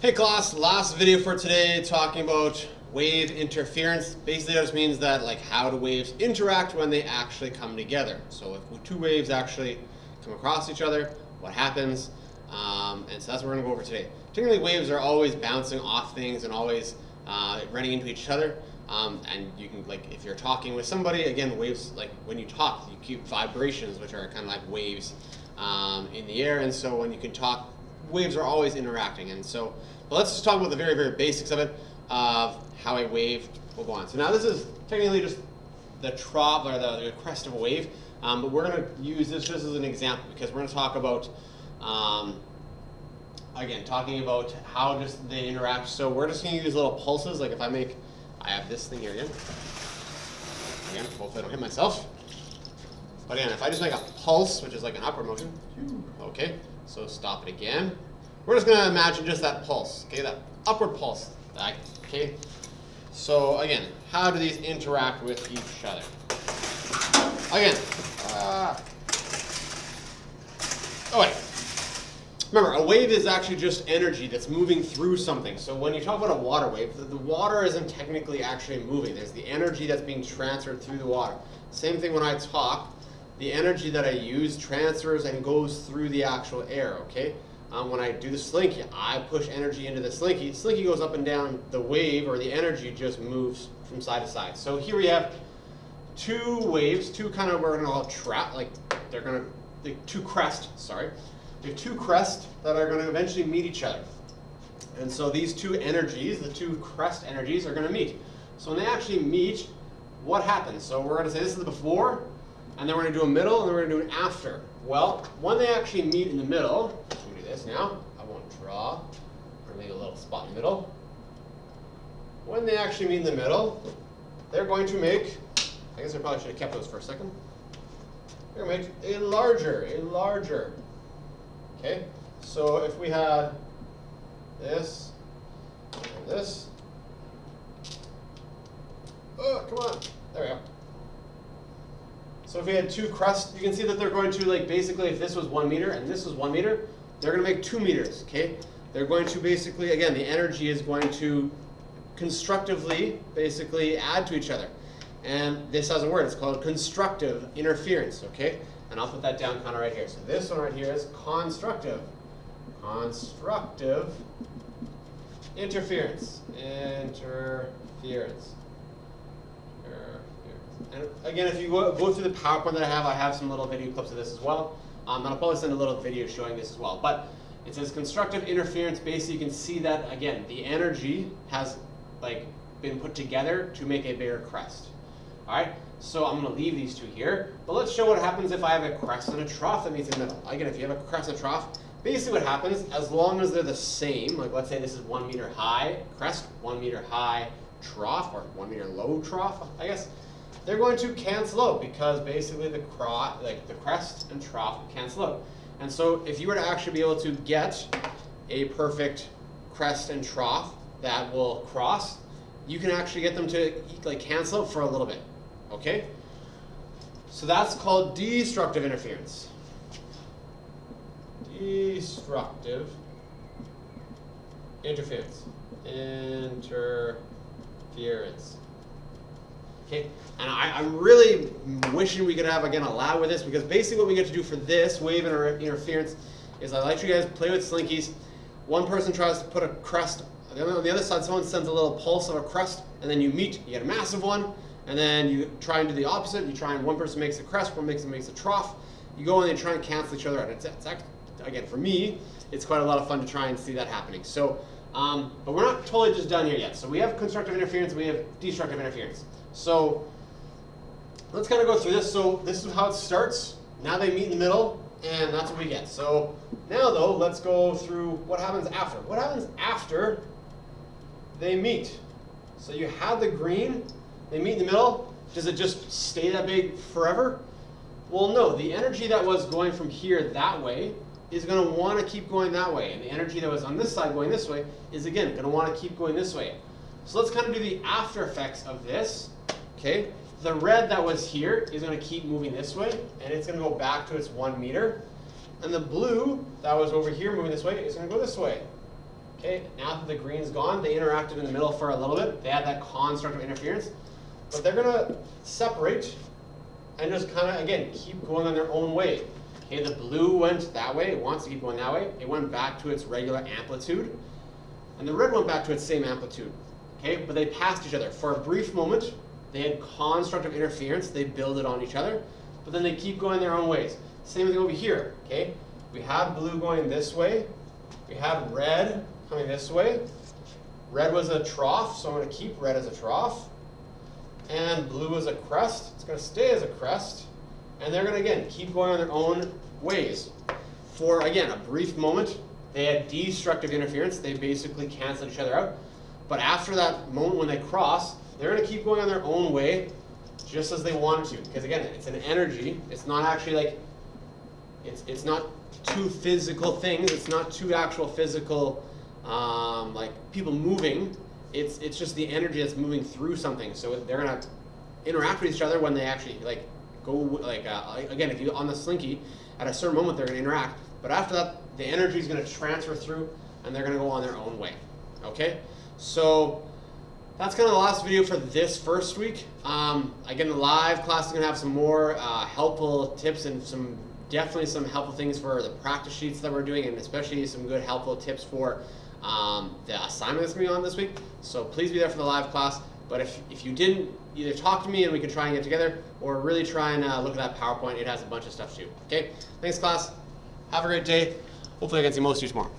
Hey class, last video for today talking about wave interference. Basically that just means that like how do waves interact when they actually come together. So if two waves actually come across each other, what happens? And so that's what we're going to go over today. Technically waves are always bouncing off things and always running into each other. And you can, like, if you're talking with somebody, again, waves, like when you talk, you keep vibrations, which are kind of like waves in the air. And so when you can talk, waves are always interacting. And so let's just talk about the very, very basics of it, of how a wave will go on. So now this is technically just the trough or the crest of a wave, but we're going to use this just as an example because we're going to talk about, again, talking about how just they interact. So we're just going to use little pulses. Like if I have this thing here again, hopefully I don't hit myself. But again, if I just make a pulse, which is like an upward motion, okay, so stop it again. We're just going to imagine just that pulse, okay, that upward pulse, okay. So again, how do these interact with each other? Again, remember, a wave is actually just energy that's moving through something. So when you talk about a water wave, the water isn't technically actually moving. There's the energy that's being transferred through the water. Same thing when I talk. The energy that I use transfers and goes through the actual air, okay? When I do the slinky, I push energy into the slinky. Slinky goes up and down. The wave or the energy just moves from side to side. So here we have two waves, two kind of, we're going to call two crests, sorry. We have two crests that are going to eventually meet each other. And so these two energies, the two crest energies, are going to meet. So when they actually meet, what happens? So we're going to say this is the before, and then we're going to do a middle, and then we're going to do an after. Well, when they actually meet in the middle, I'm going to do this now. I won't draw. I'm going to leave a little spot in the middle. When they actually meet in the middle, they're going to make, I guess I probably should have kept those for a second. They're going to make a larger. Okay, so if we had this and this, oh, come on, there we go. So if we had two crests, you can see that they're going to, like, basically, if this was 1 meter and this was 1 meter, they're going to make 2 meters, okay? They're going to basically, again, the energy is going to constructively, basically, add to each other. And this has a word, it's called constructive interference, okay? And I'll put that down kind of right here. So this one right here is constructive. Constructive interference. Interference. And again, if you go through the PowerPoint that I have some little video clips of this as well. And I'll probably send a little video showing this as well. But it says constructive interference. Basically, you can see that, again, the energy has been put together to make a bigger crest. All right? So I'm going to leave these two here, but let's show what happens if I have a crest and a trough that meets in the middle. Again, if you have a crest and a trough, basically what happens, as long as they're the same, like let's say this is 1 meter high crest, 1 meter high trough, or 1 meter low trough, I guess, they're going to cancel out because basically the crest and trough cancel out. And so if you were to actually be able to get a perfect crest and trough that will cross, you can actually get them to cancel out for a little bit. Okay? So that's called destructive interference. Destructive interference. Interference. Okay? And I'm really wishing we could have, again, a lab with this, because basically what we get to do for this wave interference is I let you guys play with slinkies. One person tries to put a crest. On the other side, someone sends a little pulse of a crest, and then you meet. You get a massive one. And then you try and do the opposite. You try and one person makes a crest, one makes a trough. You go and they try and cancel each other out. It's actually, again, for me, it's quite a lot of fun to try and see that happening. So, but we're not totally just done here yet. So we have constructive interference and we have destructive interference. So let's kind of go through this. So this is how it starts. Now they meet in the middle, and that's what we get. So now, though, let's go through what happens after. What happens after they meet? So you have the green. They meet in the middle. Does it just stay that big forever? Well, no. The energy that was going from here that way is going to want to keep going that way. And the energy that was on this side going this way is, again, going to want to keep going this way. So let's kind of do the after effects of this. Okay? The red that was here is going to keep moving this way, and it's going to go back to its 1 meter. And the blue that was over here moving this way is going to go this way. Okay, now that the green's gone, they interacted in the middle for a little bit. They had that construct of interference, but they're gonna separate and just kind of, again, keep going on their own way. Okay, the blue went that way, it wants to keep going that way. It went back to its regular amplitude, and the red went back to its same amplitude. Okay, but they passed each other. For a brief moment, they had construct of interference, they build on each other, but then they keep going their own ways. Same thing over here, okay? We have blue going this way, we have red coming this way. Red was a trough, so I'm going to keep red as a trough. And blue is a crest, it's going to stay as a crest. And they're going to, again, keep going on their own ways. For, again, a brief moment, they had destructive interference. They basically canceled each other out. But after that moment when they cross, they're going to keep going on their own way just as they wanted to. Because, again, it's an energy. It's not actually like, it's not two physical things. It's not two actual physical like people moving. It's just the energy that's moving through something. So they're gonna interact with each other when they actually like go like again, if you on the slinky, at a certain moment they're gonna interact. But after that, the energy is gonna transfer through, and they're gonna go on their own way. Okay, so that's kind of the last video for this first week. Again, the live class is gonna have some more helpful tips and definitely some helpful things for the practice sheets that we're doing, and especially some good helpful tips for the assignment that's going to be on this week. So please be there for the live class. But if you didn't, either talk to me and we can try and get together, or really try and look at that PowerPoint. It has a bunch of stuff too. Okay, thanks class. Have a great day. Hopefully I can see most of you tomorrow.